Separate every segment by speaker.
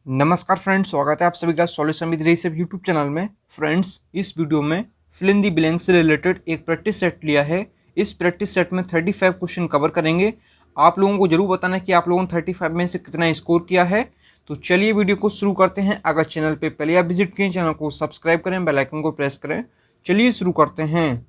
Speaker 1: नमस्कार फ्रेंड्स, स्वागत है आप सभी का सॉल्यूशन विद रेसिप यूट्यूब चैनल में। फ्रेंड्स, इस वीडियो में फिल इन दी ब्लैंक से रिलेटेड एक प्रैक्टिस सेट लिया है। इस प्रैक्टिस सेट में 35 क्वेश्चन कवर करेंगे। आप लोगों को जरूर बताना है कि आप लोगों ने 35 में से कितना स्कोर किया है। तो चलिए वीडियो को शुरू करते हैं। अगर चैनल पर पहले आप विजिट किए, चैनल को सब्सक्राइब करें, बेल आइकन को प्रेस करें। चलिए शुरू करते हैं।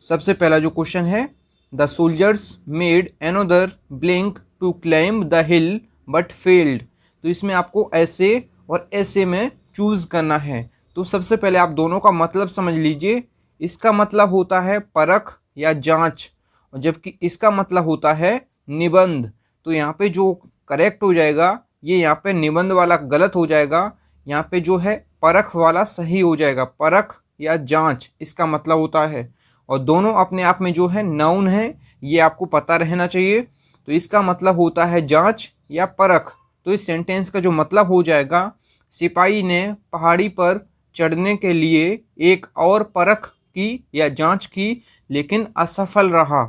Speaker 1: सबसे पहला जो क्वेश्चन है, the soldiers made another blank to climb the hill but failed. तो इसमें आपको ऐसे और ऐसे में चूज करना है। तो सबसे पहले आप दोनों का मतलब समझ लीजिए। इसका मतलब होता है परख या जांच, और जबकि इसका मतलब होता है निबंध। तो यहाँ पे जो करेक्ट हो जाएगा, ये यहाँ पे निबंध वाला गलत हो जाएगा। यहाँ पे जो है परख वाला सही हो जाएगा। परख या जांच इसका मतलब होता है, और दोनों अपने आप में जो है नाउन है, ये आपको पता रहना चाहिए। तो इसका मतलब होता है जांच या परख। तो इस सेंटेंस का जो मतलब हो जाएगा, सिपाही ने पहाड़ी पर चढ़ने के लिए एक और परख की या जांच की, लेकिन असफल रहा।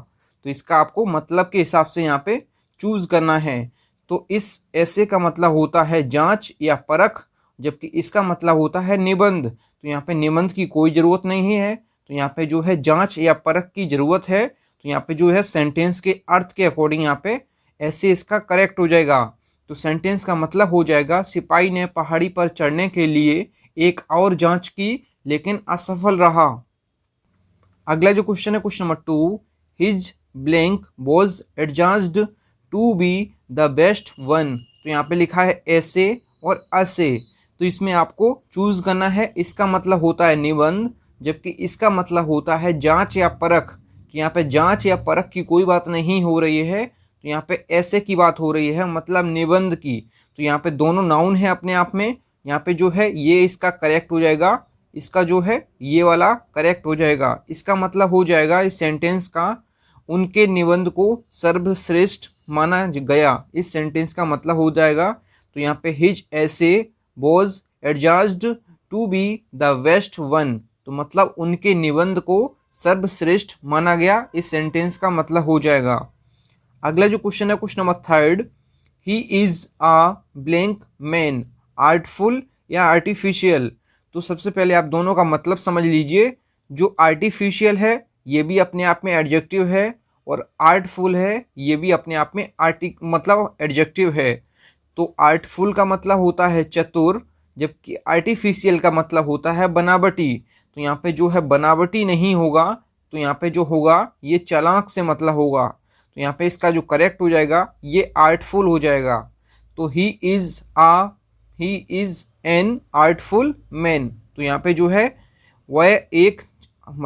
Speaker 1: तो इसका आपको मतलब के हिसाब से यहाँ पे चूज करना है। तो इस ऐसे का मतलब होता है जांच या परख, जबकि इसका मतलब होता है निबंध। तो यहाँ पे निबंध की कोई ज़रूरत नहीं है। तो यहाँ पे जो है जांच या परख की ज़रूरत है। तो यहाँ पे जो है सेंटेंस के अर्थ के अकॉर्डिंग यहाँ पे ऐसे इसका करेक्ट हो जाएगा। तो सेंटेंस का मतलब हो जाएगा, सिपाही ने पहाड़ी पर चढ़ने के लिए एक और जांच की, लेकिन असफल रहा। अगला जो क्वेश्चन है, question number 2, his blank was adjudged to be the best one. तो यहाँ पे लिखा है ऐसे और असे। तो इसमें आपको चूज करना है। इसका मतलब होता है निबंध, जबकि इसका मतलब होता है जांच या परख। तो यहाँ पे जांच या परख की कोई बात नहीं हो रही है। तो यहाँ पे ऐसे की बात हो रही है, मतलब निबंध की। तो यहाँ पे दोनों नाउन है अपने आप में। यहाँ पे जो है ये इसका करेक्ट हो जाएगा। इसका जो है ये वाला करेक्ट हो जाएगा। इसका मतलब हो जाएगा इस सेंटेंस का, उनके निबंध को सर्वश्रेष्ठ माना गया। इस सेंटेंस का मतलब हो जाएगा। तो यहाँ पे his essay was adjudged to be the best one. तो मतलब उनके निबंध को सर्वश्रेष्ठ माना गया। इस सेंटेंस का मतलब हो जाएगा। अगला जो क्वेश्चन है, question number 3, he is a blank man, artful या आर्टिफिशियल। तो सबसे पहले आप दोनों का मतलब समझ लीजिए। जो आर्टिफिशियल है ये भी अपने आप में एडजेक्टिव है, और आर्टफुल है ये भी अपने आप में मतलब एडजेक्टिव है। तो आर्टफुल का मतलब होता है चतुर, जबकि आर्टिफिशियल का मतलब होता है बनावटी। तो यहाँ पे जो है बनावटी नहीं होगा। तो यहाँ पे जो होगा ये चालाक से मतलब होगा। तो यहाँ पे इसका जो करेक्ट हो जाएगा ये आर्टफुल हो जाएगा। तो he is an artful man. तो यहाँ पे जो है वह एक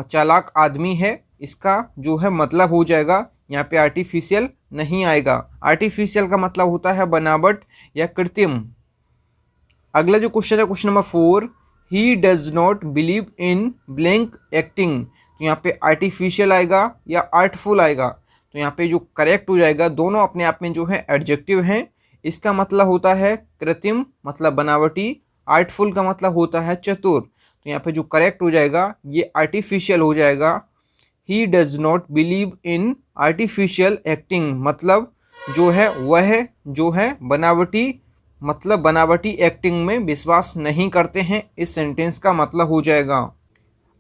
Speaker 1: चालाक आदमी है। इसका जो है मतलब हो जाएगा, यहाँ पे आर्टिफिशियल नहीं आएगा। आर्टिफिशियल का मतलब होता है बनावट या कृत्रिम। अगला जो क्वेश्चन है, question number 4, he does not believe in blank acting. तो यहाँ पे आर्टिफिशियल आएगा या आर्टफुल आएगा। तो यहाँ पे जो करेक्ट हो जाएगा, दोनों अपने आप में जो है एडजेक्टिव हैं। इसका मतलब होता है कृत्रिम, मतलब बनावटी। आर्टफुल का मतलब होता है चतुर। तो यहाँ पे जो करेक्ट हो जाएगा ये आर्टिफिशियल हो जाएगा। He does not believe in artificial acting, मतलब जो है वह जो है बनावटी, मतलब बनावटी एक्टिंग में विश्वास नहीं करते हैं। इस सेंटेंस का मतलब हो जाएगा।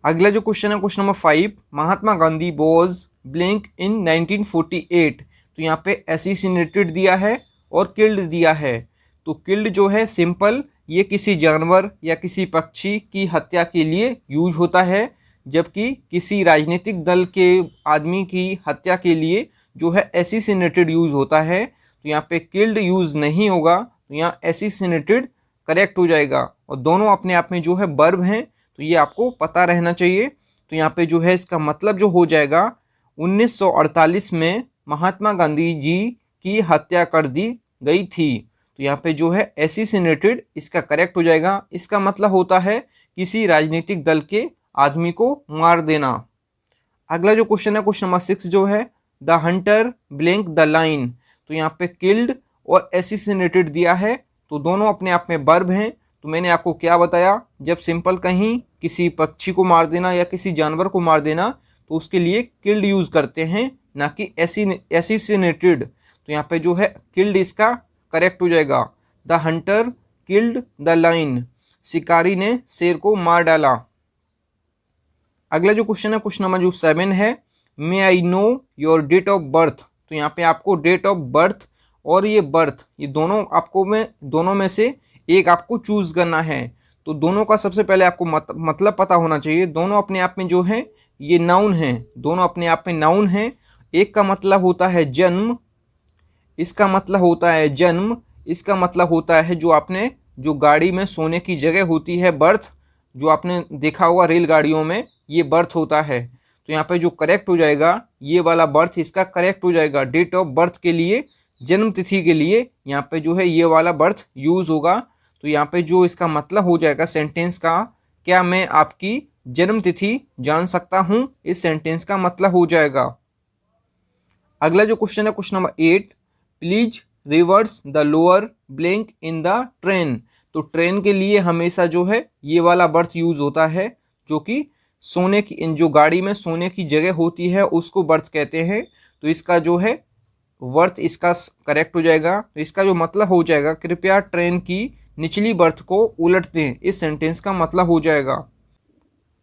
Speaker 1: अगला जो क्वेश्चन है, question number 5, Mahatma Gandhi was blank in 1948। तो यहाँ पे एसिसिनेटेड दिया है और किल्ड दिया है। तो किल्ड जो है सिंपल, ये किसी जानवर या किसी पक्षी की हत्या के लिए यूज होता है, जबकि किसी राजनीतिक दल के आदमी की हत्या के लिए जो है एसिसिनेटेड यूज होता है। तो यहाँ पे किल्ड यूज नहीं होगा। तो यहाँ एसिसिनेटेड करेक्ट हो जाएगा, और दोनों अपने आप में जो है वर्ब हैं। तो ये आपको पता रहना चाहिए। तो यहाँ पे जो है इसका मतलब जो हो जाएगा, 1948 में महात्मा गांधी जी की हत्या कर दी गई थी। तो यहाँ पे जो है एसिसिनेटेड इसका करेक्ट हो जाएगा। इसका मतलब होता है किसी राजनीतिक दल के आदमी को मार देना। अगला जो क्वेश्चन है, क्वेश्चन नंबर 6 जो है, the Hunter blank the line. तो यहाँ पे किल्ड और एसिसिनेटेड दिया है। तो दोनों अपने आप में वर्ब हैं। तो मैंने आपको क्या बताया, जब सिंपल कहीं किसी पक्षी को मार देना या किसी जानवर को मार देना, तो उसके लिए किल्ड यूज़ करते हैं, ना कि एसिसिनेटेड। तो यहाँ पे जो है किल्ड इसका करेक्ट हो जाएगा। The Hunter killed the line, शिकारी ने शेर को मार डाला। अगला जो क्वेश्चन है क्वेश्चन नंबर जो 7 है, may I know your date of birth. तो यहाँ पे आपको डेट ऑफ बर्थ और ये बर्थ, ये दोनों में से एक आपको चूज करना है। तो दोनों का सबसे पहले आपको मतलब पता होना चाहिए। दोनों अपने आप में जो है ये नाउन है, दोनों अपने आप में नाउन है। एक का मतलब होता है जन्म, इसका मतलब होता है जन्म, इसका मतलब होता है जो गाड़ी में सोने की जगह होती है, बर्थ, जो आपने देखा होगा रेलगाड़ियों में, ये बर्थ होता है। तो यहाँ पे जो करेक्ट हो जाएगा ये वाला बर्थ, इसका करेक्ट हो जाएगा। डेट ऑफ बर्थ के लिए, जन्म तिथि के लिए यहाँ पे जो है ये वाला बर्थ यूज होगा। तो यहाँ पे जो इसका मतलब हो जाएगा सेंटेंस का, क्या मैं आपकी जन्म तिथि जान सकता हूँ, इस सेंटेंस का मतलब हो जाएगा। अगला जो क्वेश्चन है question number 8, please reverse the lower blank in the train. तो ट्रेन के लिए हमेशा जो है ये वाला बर्थ यूज होता है, जो कि सोने की, जो गाड़ी में सोने की जगह होती है उसको बर्थ कहते हैं। तो इसका जो है वर्थ इसका करेक्ट हो जाएगा। तो इसका जो मतलब हो जाएगा, कृपया ट्रेन की निचली बर्थ को उलट दें, इस सेंटेंस का मतलब हो जाएगा।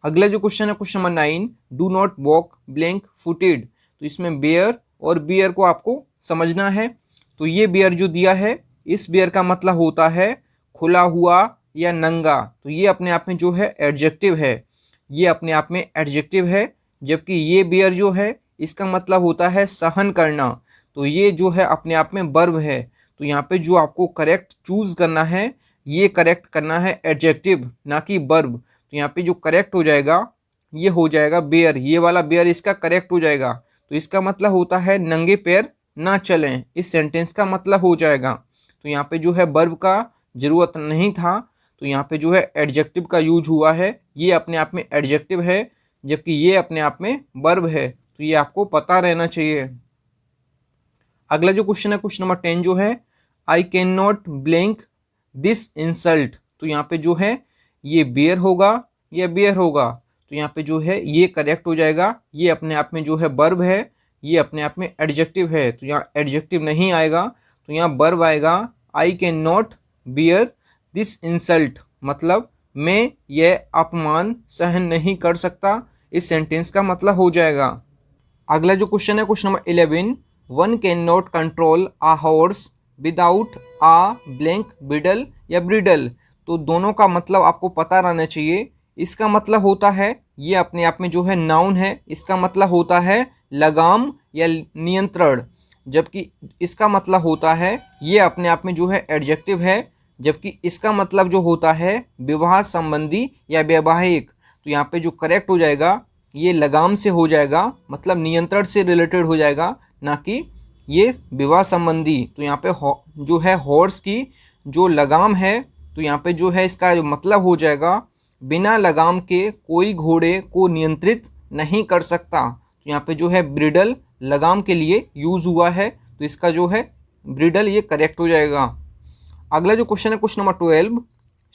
Speaker 1: अगला जो क्वेश्चन है question number 9, do not walk blank footed. तो इसमें बेयर और बियर को आपको समझना है। तो ये बियर जो दिया है, इस बियर का मतलब होता है खुला हुआ या नंगा। तो ये अपने आप में जो है एडजेक्टिव है, ये अपने आप में एडजेक्टिव है। जबकि ये बियर जो है इसका मतलब होता है सहन करना। तो ये जो है अपने आप में वर्ब है। तो यहाँ पे जो आपको करेक्ट चूज करना है, ये करेक्ट करना है एडजेक्टिव, ना कि वर्ब। तो यहाँ पे जो करेक्ट हो जाएगा ये हो जाएगा बेयर, ये वाला बेयर इसका करेक्ट हो जाएगा। तो इसका मतलब होता है नंगे पैर ना चलें, इस सेंटेंस का मतलब हो जाएगा। तो यहाँ पे जो है वर्ब का जरूरत नहीं था, तो यहाँ पे जो है एडजेक्टिव का यूज हुआ है। ये अपने आप में एडजेक्टिव है, जबकि ये अपने आप में वर्ब है। तो ये आपको पता रहना चाहिए। अगला जो क्वेश्चन है क्वेश्चन नंबर 10 जो है, I can not blank this insult. तो यहाँ पे जो है ये बेयर होगा या बेयर होगा। तो यहाँ पे जो है ये करेक्ट हो जाएगा। ये अपने आप में जो है वर्ब है, ये अपने आप में एडजेक्टिव है। तो यहाँ एडजेक्टिव नहीं आएगा, तो यहाँ वर्ब आएगा। I can not bear this insult, मतलब मैं यह अपमान सहन नहीं कर सकता, इस सेंटेंस का मतलब हो जाएगा। अगला जो क्वेश्चन है question number 11, one can not control a horse without a blank bridle या ब्रिडल। तो दोनों का मतलब आपको पता रहना चाहिए। इसका मतलब होता है, ये अपने आप में जो है नाउन है, इसका मतलब होता है लगाम या नियंत्रण। जबकि इसका मतलब होता है, ये अपने आप में जो है एडजेक्टिव है। जबकि इसका मतलब जो होता है विवाह संबंधी या वैवाहिक। तो यहाँ पे जो करेक्ट हो जाएगा ये लगाम से हो जाएगा, मतलब नियंत्रण से रिलेटेड हो जाएगा, ना कि ये विवाह संबंधी। तो यहाँ पे जो है हॉर्स की जो लगाम है, तो यहाँ पे जो है इसका जो मतलब हो जाएगा बिना लगाम के कोई घोड़े को नियंत्रित नहीं कर सकता। तो यहाँ पे जो है ब्रिडल लगाम के लिए यूज हुआ है, तो इसका जो है ब्रिडल ये करेक्ट हो जाएगा। अगला जो क्वेश्चन है question number 12,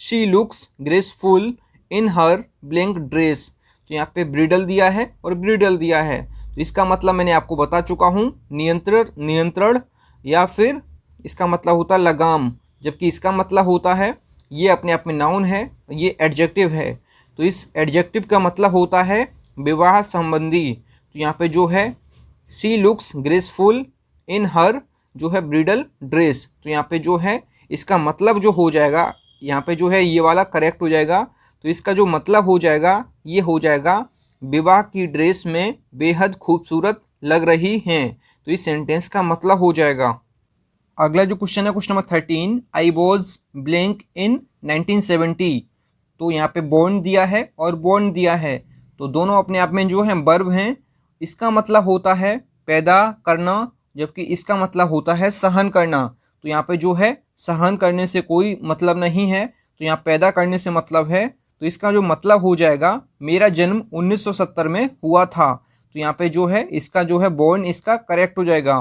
Speaker 1: she looks graceful in her blank dress. तो यहाँ पे ब्रिडल दिया है और ब्रिडल दिया है। तो इसका मतलब मैंने आपको बता चुका हूँ, नियंत्रण या फिर इसका मतलब होता है लगाम। जबकि इसका मतलब होता है, ये अपने आप में नाउन है, ये एडजेक्टिव है। तो इस एडजेक्टिव का मतलब होता है विवाह संबंधी। तो यहाँ पे जो है शी लुक्स ग्रेसफुल इन हर जो है ब्रिडल ड्रेस। तो यहाँ पे जो है इसका मतलब जो हो जाएगा, यहाँ पे जो है ये वाला करेक्ट हो जाएगा। तो इसका जो मतलब हो जाएगा ये हो जाएगा विवाह की ड्रेस में बेहद खूबसूरत लग रही हैं। तो इस सेंटेंस का मतलब हो जाएगा। अगला जो क्वेश्चन है question number 13, I was blank in 1970। तो यहाँ पे बोर्न दिया है और बोर्न दिया है, तो दोनों अपने आप में जो है वर्ब हैं। इसका मतलब होता है पैदा करना, जबकि इसका मतलब होता है सहन करना। तो यहाँ पे जो है सहन करने से कोई मतलब नहीं है, तो यहाँ पैदा करने से मतलब है। तो इसका जो मतलब हो जाएगा मेरा जन्म 1970 में हुआ था। तो यहाँ पे जो है इसका जो है बोर्न इसका करेक्ट हो जाएगा।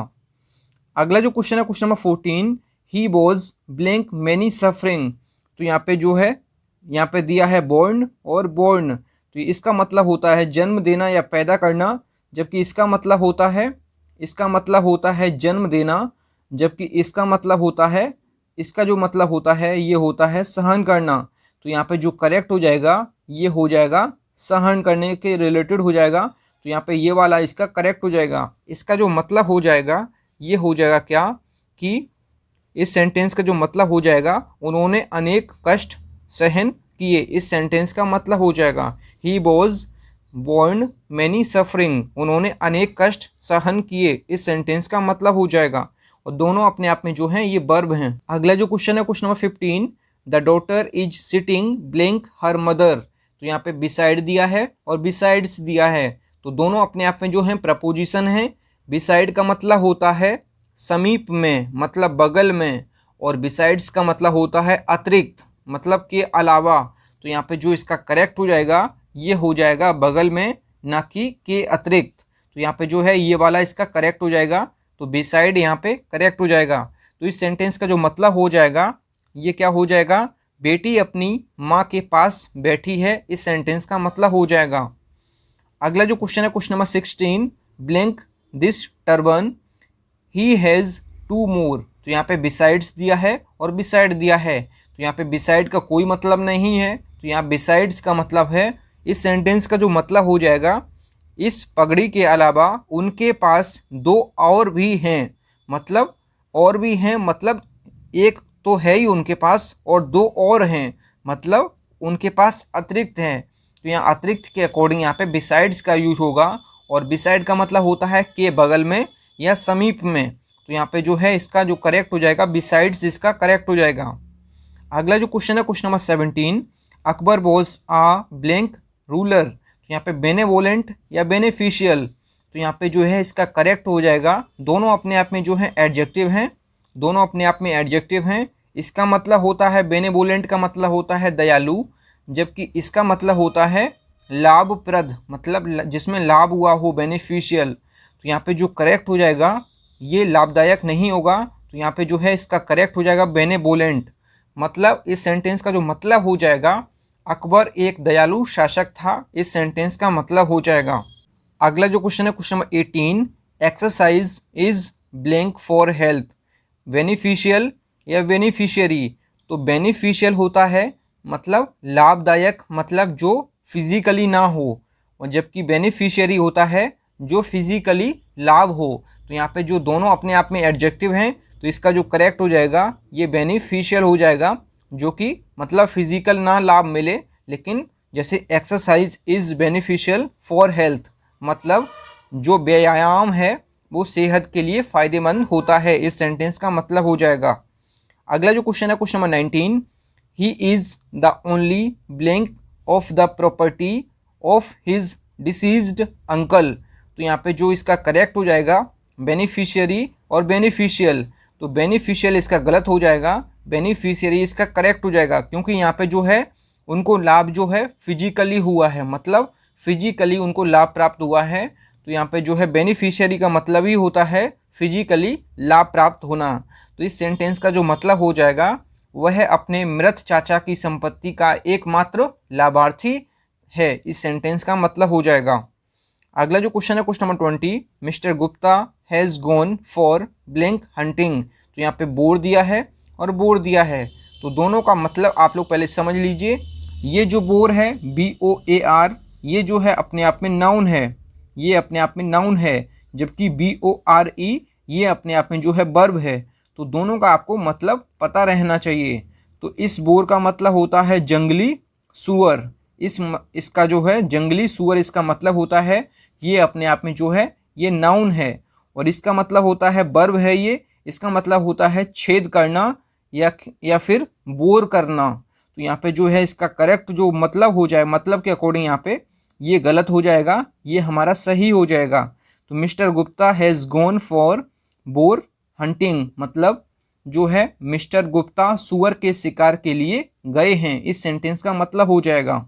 Speaker 1: अगला जो क्वेश्चन है question number 14, he was blank many suffering. तो यहाँ पे जो है यहाँ पे दिया है बोर्न और बोर्न। तो इसका मतलब होता है जन्म देना या पैदा करना, जबकि इसका मतलब होता है जन्म देना, जबकि इसका मतलब होता है इसका जो मतलब होता है ये होता है सहन करना। तो यहाँ पे जो करेक्ट हो जाएगा ये हो जाएगा सहन करने के रिलेटेड हो जाएगा। तो यहाँ पे ये वाला इसका करेक्ट हो जाएगा। इसका जो मतलब हो जाएगा ये हो जाएगा क्या कि इस सेंटेंस का जो मतलब हो जाएगा उन्होंने अनेक कष्ट सहन किए। इस सेंटेंस का मतलब हो जाएगा he was born many suffering. उन्होंने अनेक कष्ट सहन किए। इस सेंटेंस का मतलब हो जाएगा। और दोनों अपने आप में जो हैं ये वर्ब हैं। अगला जो क्वेश्चन है question number 15, the daughter is sitting blank her mother. तो यहाँ पे बिसाइड दिया है और बिसाइड्स दिया है। तो दोनों अपने आप में जो है प्रपोजिशन है। बिसाइड का मतलब होता है समीप में, मतलब बगल में, और बिसाइड्स का मतलब होता है अतिरिक्त, मतलब के अलावा। तो यहाँ पे जो इसका करेक्ट हो जाएगा ये हो जाएगा बगल में, ना कि के अतिरिक्त। तो यहाँ पे जो है ये वाला इसका करेक्ट हो जाएगा। तो बिसाइड यहाँ पे करेक्ट हो जाएगा। तो इस सेंटेंस का जो मतलब हो जाएगा ये क्या हो जाएगा, बेटी अपनी माँ के पास बैठी है। इस सेंटेंस का मतलब हो जाएगा। अगला जो क्वेश्चन है question number 16, blank this turban he has two more. तो यहाँ पे बिसाइड्स दिया है और बिसाइड दिया है। तो यहाँ पे बिसाइड का कोई मतलब नहीं है। तो यहाँ बिसाइड्स का मतलब है, इस सेंटेंस का जो मतलब हो जाएगा इस पगड़ी के अलावा उनके पास दो और भी हैं। मतलब और भी हैं, मतलब एक तो है ही उनके पास और दो और हैं, मतलब उनके पास अतिरिक्त हैं। तो यहाँ अतिरिक्त के अकॉर्डिंग यहाँ पे बिसाइड्स का यूज होगा। और बिसाइड का मतलब होता है के बगल में या समीप में। तो यहाँ पे जो है इसका जो करेक्ट हो जाएगा बिसाइड्स, इसका करेक्ट हो जाएगा। अगला जो क्वेश्चन है question number 17, Akbar was a blank ruler. तो यहाँ पे बेनेवोलेंट या बेनिफिशियल। तो यहाँ पे जो है इसका करेक्ट हो जाएगा, दोनों अपने आप में जो है एडजेक्टिव हैं। दोनों अपने आप में एडजेक्टिव हैं। इसका मतलब होता है बेनेवोलेंट का मतलब होता है दयालु, जबकि इसका मतलब होता है लाभप्रद, मतलब जिसमें लाभ हुआ हो, बेनिफिशियल। तो यहाँ पे जो करेक्ट हो जाएगा ये लाभदायक नहीं होगा। तो यहाँ पे जो है इसका करेक्ट हो जाएगा बेनेवोलेंट। मतलब इस सेंटेंस का जो मतलब हो जाएगा अकबर एक दयालु शासक था। इस सेंटेंस का मतलब हो जाएगा। अगला जो क्वेश्चन है question number 18, exercise is blank for health, beneficial या बेनिफिशियरी। तो बेनिफिशियल होता है मतलब लाभदायक, मतलब जो फिजिकली ना हो, और जबकि बेनिफिशियरी होता है जो फिजिकली लाभ हो। तो यहाँ पे जो दोनों अपने आप में एडजेक्टिव हैं, तो इसका जो करेक्ट हो जाएगा ये बेनिफिशियल हो जाएगा, जो कि मतलब फिजिकल ना लाभ मिले, लेकिन जैसे exercise is beneficial for health, मतलब जो व्यायाम है वो सेहत के लिए फ़ायदेमंद होता है। इस सेंटेंस का मतलब हो जाएगा। अगला जो क्वेश्चन है question number 19, he is the only blank of the property of his deceased uncle. तो यहाँ पे जो इसका करेक्ट हो जाएगा बेनिफिशियरी और बेनिफिशियल। तो बेनिफिशियल इसका गलत हो जाएगा, बेनिफिशियरी इसका करेक्ट हो जाएगा, क्योंकि यहाँ पे जो है उनको लाभ जो है फिजिकली हुआ है, मतलब फिजिकली उनको लाभ प्राप्त हुआ है। तो यहाँ पे जो है बेनिफिशियरी का मतलब ही होता है फिजिकली लाभ प्राप्त होना। तो इस सेंटेंस का जो मतलब हो जाएगा वह अपने मृत चाचा की संपत्ति का एकमात्र लाभार्थी है। इस सेंटेंस का मतलब हो जाएगा। अगला जो क्वेश्चन है question number 20, mister Gupta has gone for blank hunting. तो यहाँ पे बोर दिया है और बोर दिया है। तो दोनों का मतलब आप लोग पहले समझ लीजिए। ये जो बोर है BOAR, ये जो है अपने आप में नाउन है, ये अपने आप में नाउन है, जबकि BORE ये अपने आप में जो है वर्ब है। तो दोनों का आपको मतलब पता रहना चाहिए। तो इस बोर का मतलब होता है जंगली सुअर। इसका जो है जंगली सुअर इसका मतलब होता है, ये अपने आप में जो है ये नाउन है। और इसका मतलब होता है वर्ब है ये, इसका मतलब होता है छेद करना या फिर बोर करना। तो यहाँ पे जो है इसका करेक्ट जो मतलब हो जाए, मतलब के अकॉर्डिंग यहाँ पे ये गलत हो जाएगा, ये हमारा सही हो जाएगा। तो mister Gupta has gone for bore hunting, मतलब जो है मिस्टर गुप्ता सुअर के शिकार के लिए गए हैं। इस सेंटेंस का मतलब हो जाएगा।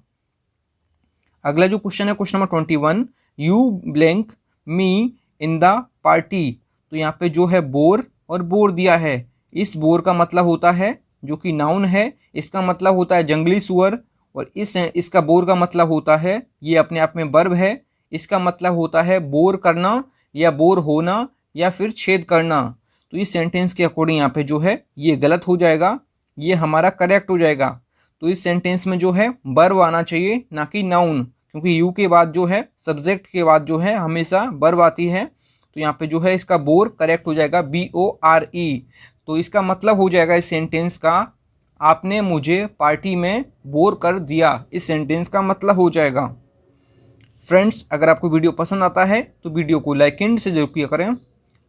Speaker 1: अगला जो क्वेश्चन है question number 21, you blank me in the party. तो यहाँ पे जो है बोर और बोर दिया है। इस बोर का मतलब होता है जो कि नाउन है, इसका मतलब होता है जंगली सुअर। और इसका बोर का मतलब होता है, ये अपने आप में वर्ब है, इसका मतलब होता है बोर करना या बोर होना या फिर छेद करना। तो इस सेंटेंस के अकॉर्डिंग यहाँ पे जो है ये गलत हो जाएगा, ये हमारा करेक्ट हो जाएगा। तो इस सेंटेंस में जो है वर्ब आना चाहिए, ना कि नाउन, क्योंकि यू के बाद जो है सब्जेक्ट के बाद जो है हमेशा वर्ब आती है। तो यहाँ पे जो है इसका बोर करेक्ट हो जाएगा, BORE। तो इसका मतलब हो जाएगा इस सेंटेंस का, आपने मुझे पार्टी में बोर कर दिया। इस सेंटेंस का मतलब हो जाएगा। फ्रेंड्स, अगर आपको वीडियो पसंद आता है तो वीडियो को लाइक एंड से जरूर किया करें।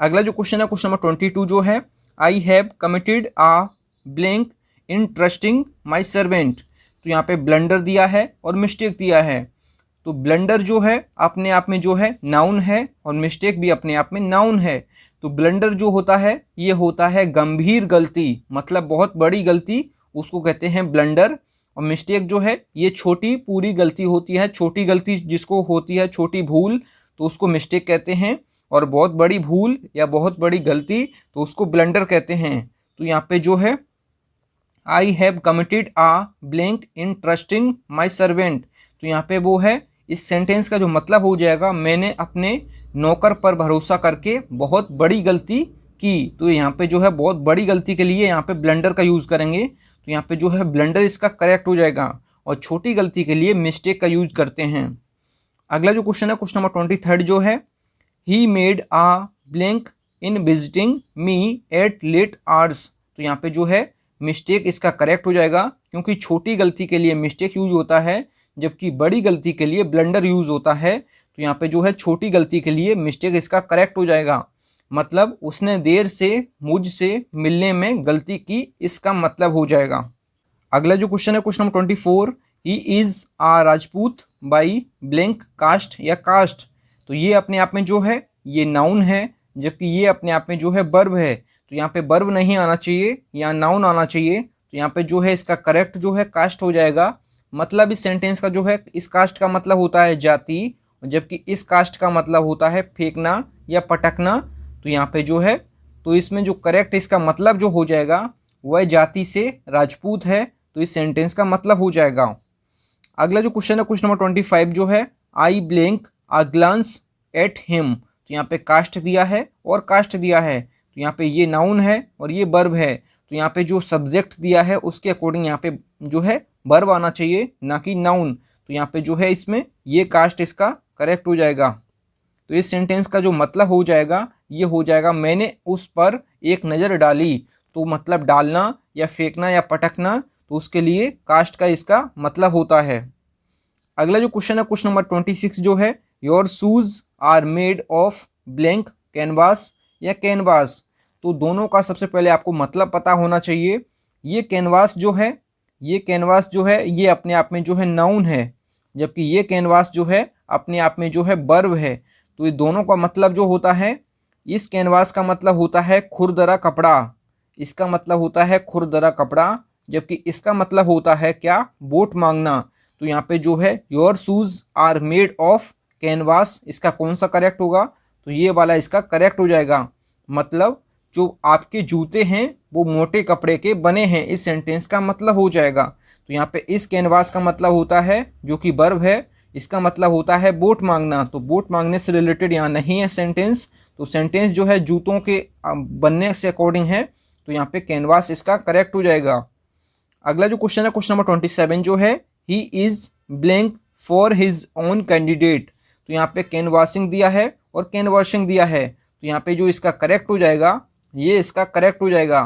Speaker 1: अगला जो क्वेश्चन है, क्वेश्चन नंबर 22 जो है, I have committed a blank in trusting my servant. तो यहाँ पे ब्लंडर दिया है और मिस्टेक दिया है। तो ब्लंडर जो है अपने आप में जो है नाउन है और मिस्टेक भी अपने आप में नाउन है। तो ब्लंडर जो होता है ये होता है गंभीर गलती, मतलब बहुत बड़ी गलती, उसको कहते हैं ब्लंडर। और मिस्टेक जो है ये छोटी पूरी गलती होती है, छोटी गलती जिसको होती है छोटी भूल तो उसको मिस्टेक कहते हैं, और बहुत बड़ी भूल या बहुत बड़ी गलती तो उसको ब्लंडर कहते हैं। तो यहाँ पे जो है I have committed a blank in trusting my servant, तो यहाँ पे वो है, इस सेंटेंस का जो मतलब हो जाएगा, मैंने अपने नौकर पर भरोसा करके बहुत बड़ी गलती की। तो यहाँ पे जो है बहुत बड़ी गलती के लिए यहाँ पे ब्लंडर का यूज़ करेंगे। तो यहाँ पे जो है ब्लंडर इसका करेक्ट हो जाएगा, और छोटी गलती के लिए मिस्टेक का यूज करते हैं। अगला जो क्वेश्चन है, क्वेश्चन नंबर 23 जो है, he made a blank in visiting me at late hours. तो यहाँ पे जो है मिस्टेक इसका करेक्ट हो जाएगा, क्योंकि छोटी गलती के लिए मिस्टेक यूज होता है जबकि बड़ी गलती के लिए ब्लंडर यूज होता है। तो यहाँ पे जो है छोटी गलती के लिए मिस्टेक इसका करेक्ट हो जाएगा, मतलब उसने देर से मुझसे मिलने में गलती की, इसका मतलब हो जाएगा। अगला जो क्वेश्चन है, question number 24, he is a Rajput by blank caste या कास्ट। तो ये अपने आप में जो है ये नाउन है, जबकि ये अपने आप में जो है वर्ब है। तो यहाँ पे वर्ब नहीं आना चाहिए, यहाँ नाउन आना चाहिए। तो यहाँ पे जो है इसका करेक्ट जो है कास्ट हो जाएगा। मतलब इस सेंटेंस का जो है, इस कास्ट का मतलब होता है जाति, जबकि इस कास्ट का मतलब होता है फेंकना या पटकना। तो यहाँ पे जो है, तो इसमें जो करेक्ट इसका मतलब जो हो जाएगा वह जाति से राजपूत है। तो इस सेंटेंस का मतलब हो जाएगा। अगला जो क्वेश्चन है, क्वेश्चन नंबर 25 जो है, I blank a glance at him. तो यहाँ पे कास्ट दिया है और कास्ट दिया है। तो यहाँ पे ये नाउन है और ये वर्ब है। तो यहाँ पे जो सब्जेक्ट दिया है उसके अकॉर्डिंग यहाँ पे जो है वर्ब आना चाहिए, ना कि नाउन। तो यहाँ पे जो है इसमें ये कास्ट इसका करेक्ट हो जाएगा। तो इस सेंटेंस का जो मतलब हो जाएगा ये हो जाएगा, मैंने उस पर एक नज़र डाली। तो मतलब डालना या फेंकना या पटकना, तो उसके लिए कास्ट का इसका मतलब होता है। अगला जो क्वेश्चन है, क्वेश्चन नंबर 26 जो है, your shoes are made of blank canvas या कैनवास। तो दोनों का सबसे पहले आपको मतलब पता होना चाहिए। ये कैनवास जो है, ये कैनवास जो है ये अपने आप में जो है नाउन है, जबकि ये कैनवास जो है अपने आप में जो है वर्ब है। तो ये दोनों का मतलब जो होता है, इस कैनवास का मतलब होता है खुरदरा कपड़ा, इसका मतलब होता है खुरदरा कपड़ा, जबकि इसका मतलब होता है क्या, वोट मांगना। तो यहाँ पे जो है your shoes are made of canvas, इसका कौन सा करेक्ट होगा, तो ये वाला इसका करेक्ट हो जाएगा। मतलब जो आपके जूते हैं वो मोटे कपड़े के बने हैं, इस सेंटेंस का मतलब हो जाएगा। तो यहाँ पे इस कैनवास का मतलब होता है जो कि वर्ब है, इसका मतलब होता है वोट मांगना। तो वोट मांगने से रिलेटेड यहाँ नहीं है सेंटेंस। तो सेंटेंस जो है जूतों के बनने से अकॉर्डिंग है, तो यहाँ पे कैनवास इसका करेक्ट हो जाएगा। अगला जो क्वेश्चन है, क्वेश्चन नंबर 27 जो है, he is blank for his own candidate. तो यहाँ पे कैनवासिंग दिया है और कैनवाशिंग दिया है। तो यहाँ पे जो इसका करेक्ट हो जाएगा, ये इसका करेक्ट हो जाएगा।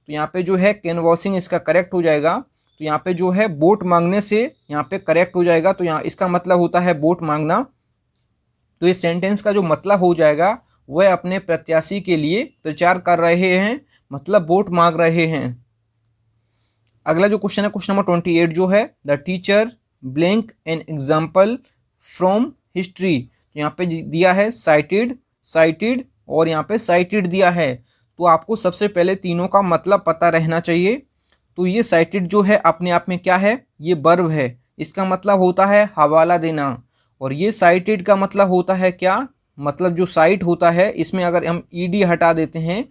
Speaker 1: तो यहाँ पे जो है कैनवासिंग इसका करेक्ट हो जाएगा। तो यहाँ पे जो है वोट मांगने से यहाँ पे करेक्ट हो जाएगा। तो यहाँ इसका मतलब होता है वोट मांगना। तो इस सेंटेंस का जो मतलब हो जाएगा, वह अपने प्रत्याशी के लिए प्रचार कर रहे हैं, मतलब वोट मांग रहे हैं। अगला जो क्वेश्चन है, क्वेश्चन नंबर 28 जो है, the teacher blank an example from history. तो यहाँ पे दिया है साइटेड, साइटेड और यहाँ पे साइटेड दिया है। तो आपको सबसे पहले तीनों का मतलब पता रहना चाहिए। तो ये साइटेड जो है अपने आप में क्या है, ये वर्ब है, इसका मतलब होता है हवाला देना। और ये साइटेड का मतलब होता है क्या, मतलब जो साइट होता है इसमें अगर हम ईडी हटा देते हैं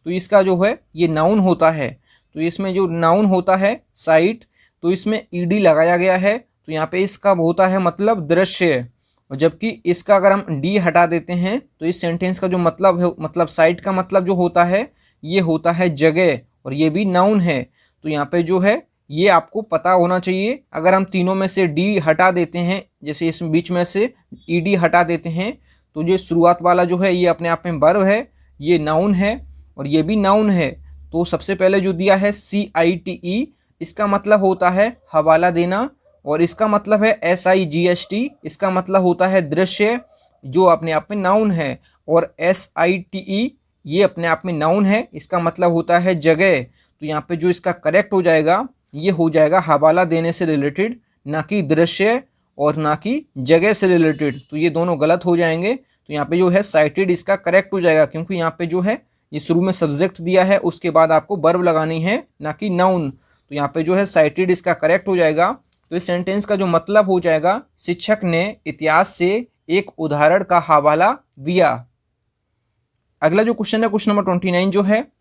Speaker 1: तो इसका जो है ये नाउन होता है। तो इसमें जो नाउन होता है साइट, तो इसमें ईडी लगाया गया है। तो यहाँ पे इसका होता है मतलब दृश्य। और जबकि इसका अगर हम डी हटा देते हैं तो इस सेंटेंस का जो मतलब है, मतलब साइट का मतलब जो होता है ये होता है जगह और ये भी नाउन है। तो यहाँ पे जो है ये आपको पता होना चाहिए। अगर हम तीनों में से डी हटा देते हैं, जैसे इस बीच में से ईडी हटा देते हैं, तो ये शुरुआत वाला जो है ये अपने आप में वर्ब है, ये नाउन है और ये भी नाउन है। तो सबसे पहले जो दिया है CITE, इसका मतलब होता है हवाला देना और इसका मतलब है SIGST, इसका मतलब होता है दृश्य, जो अपने आप में नाउन है। और SITE ये अपने आप में नाउन है, इसका मतलब होता है जगह। तो यहाँ पे जो इसका करेक्ट हो जाएगा ये हो जाएगा हवाला देने से रिलेटेड, ना कि दृश्य और ना कि जगह से रिलेटेड। तो ये दोनों गलत हो जाएंगे। तो यहाँ पे जो है साइटेड इसका करेक्ट हो जाएगा, क्योंकि यहाँ पे जो है ये शुरू में सब्जेक्ट दिया है, उसके बाद आपको वर्ब लगानी है, ना कि नाउन। तो यहाँ पे जो है साइटेड इसका करेक्ट हो जाएगा। तो इस सेंटेंस का जो मतलब हो जाएगा, शिक्षक ने इतिहास से एक उदाहरण का हवाला दिया। अगला जो क्वेश्चन है क्वेश्चन नंबर 29 जो है,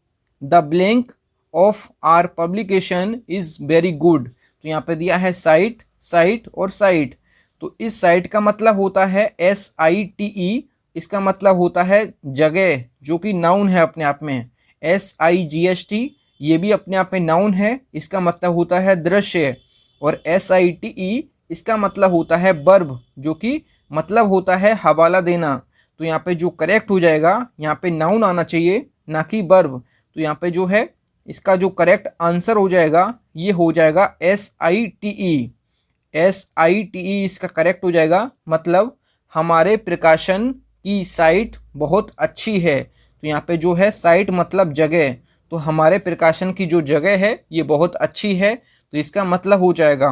Speaker 1: the blank of our publication is very good. तो यहाँ पे दिया है साइट, साइट और साइट। तो इस साइट का मतलब होता है SITE, इसका मतलब होता है जगह, जो कि नाउन है अपने आप में। SIGST ये भी अपने आप में नाउन है, इसका मतलब होता है दृश्य। और SITE इसका मतलब होता है वर्ब, जो कि मतलब होता है हवाला देना। तो यहाँ पे जो करेक्ट हो जाएगा, यहाँ पे नाउन आना चाहिए, ना कि वर्ब। तो यहाँ पे जो है इसका जो करेक्ट आंसर हो जाएगा ये हो जाएगा SITE। SITE इसका करेक्ट हो जाएगा, मतलब हमारे प्रकाशन की साइट बहुत अच्छी है। तो यहाँ पे जो है साइट मतलब जगह, तो हमारे प्रकाशन की जो जगह है ये बहुत अच्छी है, तो इसका मतलब हो जाएगा।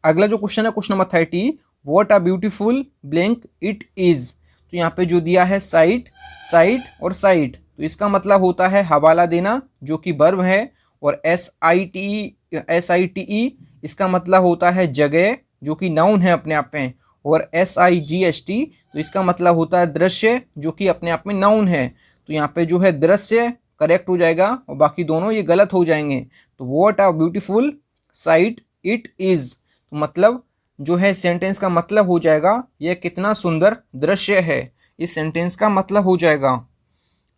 Speaker 1: अगला जो क्वेश्चन है question number 30, what a beautiful blank it is. तो यहाँ पे जो दिया है साइट, साइट और साइट, तो इसका मतलब होता है हवाला देना, जो कि वर्ब है। और SITE इसका मतलब होता है जगह, जो कि नाउन है अपने आप में। और SIGST तो इसका मतलब होता है दृश्य, जो कि अपने आप में नाउन है। तो यहाँ पे जो है दृश्य करेक्ट हो जाएगा और बाकी दोनों ये गलत हो जाएंगे। तो what a beautiful sight it is, तो मतलब जो है सेंटेंस का मतलब हो जाएगा यह कितना सुंदर दृश्य है, इस सेंटेंस का मतलब हो जाएगा।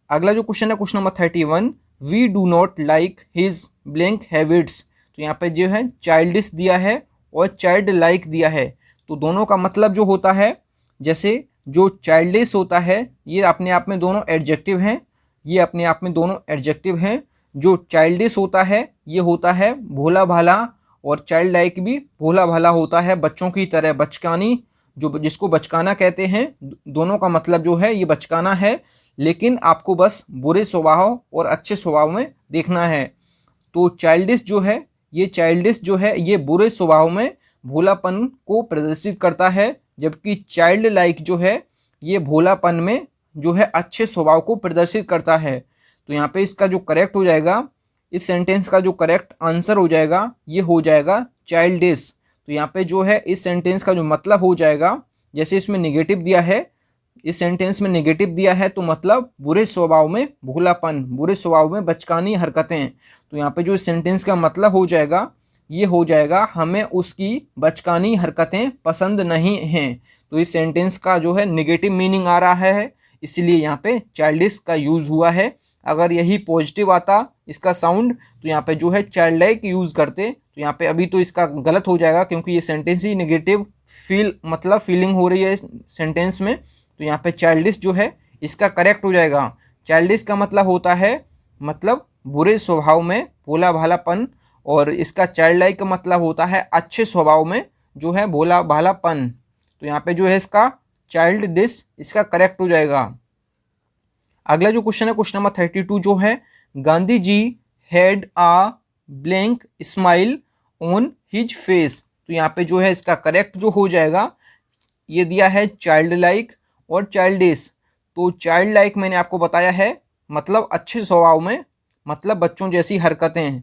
Speaker 1: अगला जो क्वेश्चन है question number 31, we do not like his blank habits. तो यहाँ पे जो है चाइल्डिश दिया है और चाइल्ड लाइक दिया है। तो दोनों का मतलब जो होता है, जैसे जो चाइल्डिश होता है ये अपने आप में दोनों एडजेक्टिव हैं, ये अपने आप में दोनों एडजेक्टिव हैं। जो चाइल्डिश होता है ये होता है भोला भाला, और चाइल्ड लाइक भी भोला भाला होता है, बच्चों की तरह बचकानी, जो जिसको बचकाना कहते हैं। दोनों का मतलब जो है ये बचकाना है, लेकिन आपको बस बुरे स्वभाव और अच्छे स्वभाव में देखना है। तो चाइल्डिश जो है, ये चाइल्डिश जो है ये बुरे स्वभाव में भोलापन को प्रदर्शित करता है, जबकि चाइल्ड लाइक जो है ये भोलापन में जो है अच्छे स्वभाव को प्रदर्शित करता है। तो यहाँ पे इसका जो करेक्ट हो जाएगा, इस सेंटेंस का जो करेक्ट आंसर हो जाएगा ये हो जाएगा चाइल्डिश। तो यहाँ पे जो है इस सेंटेंस का जो मतलब हो जाएगा, जैसे इसमें नेगेटिव दिया है, इस सेंटेंस में नेगेटिव दिया है तो मतलब बुरे स्वभाव में भोलापन, बुरे स्वभाव में बचकानी हरकतें। तो यहाँ पे जो इस सेंटेंस का मतलब हो जाएगा ये हो जाएगा हमें उसकी बचकानी हरकतें पसंद नहीं हैं। तो इस सेंटेंस का जो है नेगेटिव मीनिंग आ रहा है, इसलिए यहाँ पे चाइल्डिश का यूज़ हुआ है। अगर यही पॉजिटिव आता इसका साउंड, तो यहाँ पे जो है चाइल्ड लाइक यूज़ करते। तो यहाँ पे अभी तो इसका गलत हो जाएगा, क्योंकि ये सेंटेंस ही नेगेटिव मतलब फीलिंग हो रही है इस सेंटेंस में। तो यहाँ पे चाइल्डिश जो है इसका करेक्ट हो जाएगा। चाइल्डिश का मतलब होता है मतलब बुरे स्वभाव में भोला भालापन, और इसका चाइल्ड लाइक का मतलब होता है अच्छे स्वभाव में जो है भोला भालापन। तो यहाँ पे जो है इसका चाइल्ड डिश इसका करेक्ट हो जाएगा। अगला जो क्वेश्चन है क्वेश्चन नंबर 32 जो है, Gandhi ji had a blank smile on his face. तो यहाँ पे जो है इसका करेक्ट जो हो जाएगा, ये दिया है चाइल्ड लाइक और चाइल्डिश। तो चाइल्ड लाइक मैंने आपको बताया है मतलब अच्छे स्वभाव में, मतलब बच्चों जैसी हरकतें,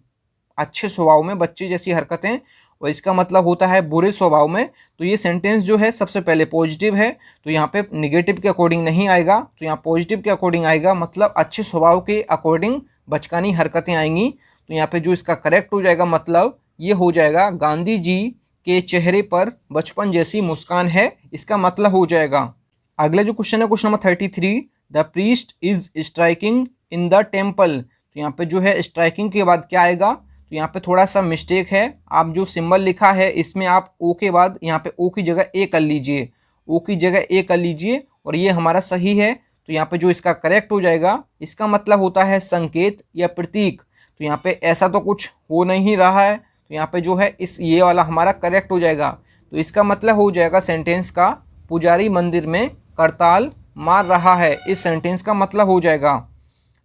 Speaker 1: अच्छे स्वभाव में बच्चे जैसी हरकतें, और इसका मतलब होता है बुरे स्वभाव में। तो ये सेंटेंस जो है सबसे पहले पॉजिटिव है, तो यहाँ पे नेगेटिव के अकॉर्डिंग नहीं आएगा, तो यहाँ पॉजिटिव के अकॉर्डिंग आएगा, मतलब अच्छे स्वभाव के अकॉर्डिंग बचकानी हरकतें आएंगी। तो यहाँ पे जो इसका करेक्ट हो जाएगा मतलब ये हो जाएगा गांधी जी के चेहरे पर बचपन जैसी मुस्कान है, इसका मतलब हो जाएगा। अगला जो क्वेश्चन है question number 33, the priest is striking in the temple. तो यहाँ पे जो है स्ट्राइकिंग के बाद क्या आएगा, तो यहाँ पे थोड़ा सा मिस्टेक है, आप जो सिंबल लिखा है इसमें आप ओ के बाद यहाँ पे ओ की जगह ए कर लीजिए, ओ की जगह ए कर लीजिए और ये हमारा सही है। तो यहाँ पे जो इसका करेक्ट हो जाएगा, इसका मतलब होता है संकेत या प्रतीक। तो यहाँ पे ऐसा तो कुछ हो नहीं रहा है, तो यहाँ पे जो है इस ये वाला हमारा करेक्ट हो जाएगा। तो इसका मतलब हो जाएगा सेंटेंस का, पुजारी मंदिर में करताल मार रहा है, इस सेंटेंस का मतलब हो जाएगा।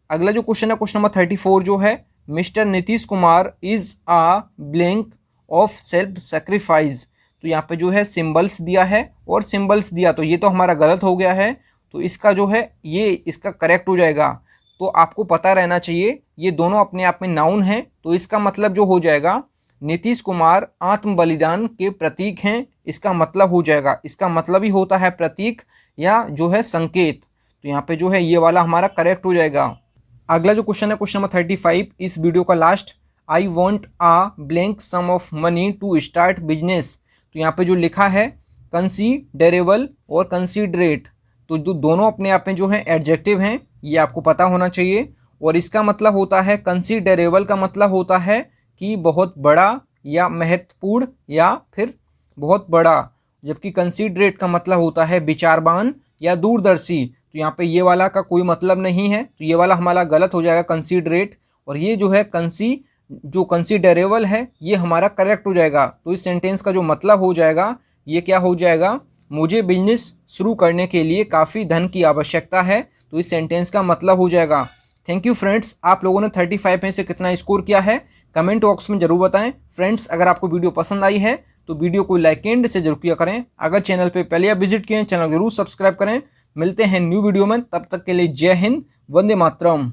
Speaker 1: अगला जो क्वेश्चन है क्वेश्चन नंबर 34 जो है, mister Nitish Kumar is a blank of self sacrifice. तो यहाँ पे जो है सिंबल्स दिया है और सिंबल्स दिया, तो ये तो हमारा गलत हो गया है, तो इसका जो है ये इसका करेक्ट हो जाएगा। तो आपको पता रहना चाहिए ये दोनों अपने आप में नाउन हैं, तो इसका मतलब जो हो जाएगा नीतीश कुमार आत्म बलिदान के प्रतीक हैं, इसका मतलब हो जाएगा, इसका मतलब ही होता है प्रतीक या जो है संकेत। तो यहाँ पे जो है ये वाला हमारा करेक्ट हो जाएगा। अगला जो क्वेश्चन है क्वेश्चन नंबर 35 इस वीडियो का last, I want a blank sum of money to start business. तो यहाँ पे जो लिखा है कंसीडरेबल और कंसीडरेट, तो जो दोनों अपने आप में जो है एडजेक्टिव हैं, ये आपको पता होना चाहिए। और इसका मतलब होता है कंसीडरेबल का मतलब होता है कि बहुत बड़ा या महत्वपूर्ण या फिर बहुत बड़ा, जबकि कंसीडरेट का मतलब होता है विचारवान या दूरदर्शी। तो यहाँ पे ये वाला का कोई मतलब नहीं है, तो ये वाला हमारा गलत हो जाएगा कंसीडरेट, और ये जो है जो कंसीडरेबल है ये हमारा करेक्ट हो जाएगा। तो इस सेंटेंस का जो मतलब हो जाएगा ये क्या हो जाएगा, मुझे बिजनेस शुरू करने के लिए काफ़ी धन की आवश्यकता है, तो इस सेंटेंस का मतलब हो जाएगा। थैंक यू फ्रेंड्स, आप लोगों ने 35 में से कितना स्कोर किया है कमेंट बॉक्स में जरूर बताएं। फ्रेंड्स अगर आपको वीडियो पसंद आई है तो वीडियो को लाइक एंड से जरूर किया करें। अगर चैनल पे पहले आप विजिट किए चैनल जरूर सब्सक्राइब करें। मिलते हैं न्यू वीडियो में, तब तक के लिए जय हिंद, वंदे मातरम।